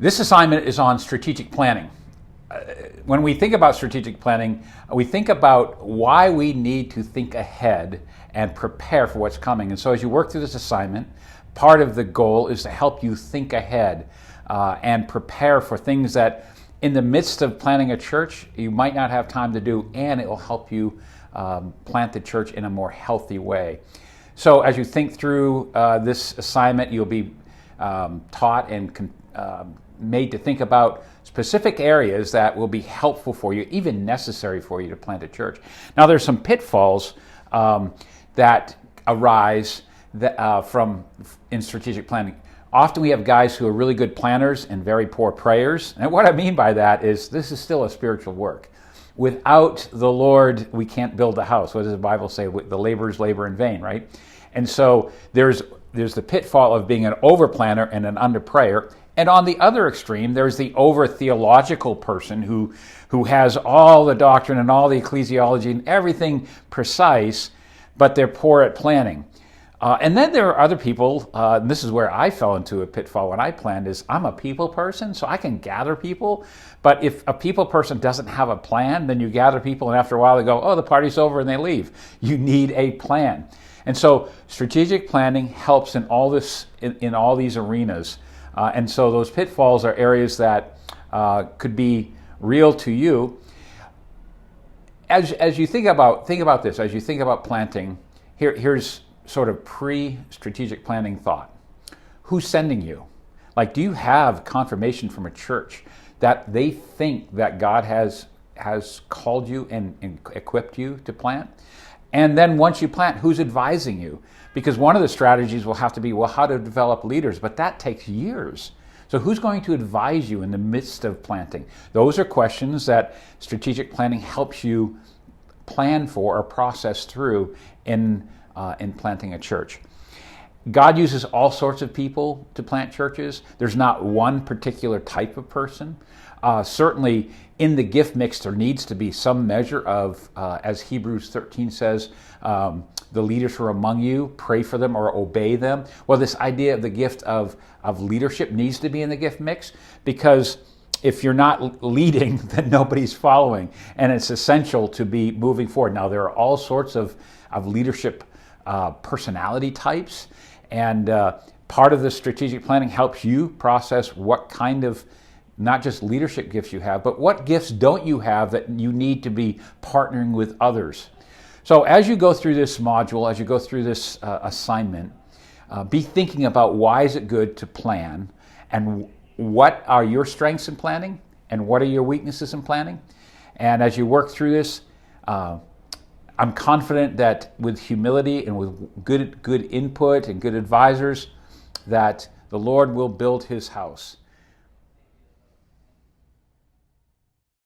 This assignment is on strategic planning. When we think about strategic planning, we think about why we need to think ahead and prepare for what's coming. And so as you work through this assignment, part of the goal is to help you think ahead and prepare for things that in the midst of planning a church, you might not have time to do, and it will help you plant the church in a more healthy way. So as you think through this assignment, you'll be taught and made to think about specific areas that will be helpful for you, even necessary for you to plant a church. Now, there's some pitfalls that arise from in strategic planning. Often we have guys who are really good planners and very poor prayers. And what I mean by that is this is still a spiritual work. Without the Lord, we can't build a house. What does the Bible say? The laborers labor in vain, right? And so there's the pitfall of being an over-planner and an under-prayer. And on the other extreme, there's the over-theological person who has all the doctrine and all the ecclesiology and everything precise, but they're poor at planning. And then there are other people, and this is where I fell into a pitfall when I planned, is I'm a people person, so I can gather people. But if a people person doesn't have a plan, then you gather people, and after a while they go, oh, the party's over, and they leave. You need a plan. And so strategic planning helps in all this, in all these arenas. And so those pitfalls are areas that could be real to you. As you think about this, as you think about planting, here's sort of pre-strategic planning thought. Who's sending you? Like, do you have confirmation from a church that they think that God has called you and equipped you to plant? And then once you plant, who's advising you? Because one of the strategies will have to be, well, how to develop leaders, but that takes years. So who's going to advise you in the midst of planting? Those are questions that strategic planning helps you plan for or process through in planting a church. God uses all sorts of people to plant churches. There's not one particular type of person. Certainly in the gift mix, there needs to be some measure of, as Hebrews 13 says, the leaders who are among you, pray for them or obey them. Well, this idea of the gift of leadership needs to be in the gift mix, because if you're not leading, then nobody's following. And it's essential to be moving forward. Now, there are all sorts of leadership personality types, and part of the strategic planning helps you process what kind of not just leadership gifts you have, but what gifts don't you have that you need to be partnering with others. So as you go through this module, as you go through this assignment, be thinking about why is it good to plan, and what are your strengths in planning, and what are your weaknesses in planning. And as you work through this, I'm confident that with humility and with good input and good advisors, that the Lord will build his house.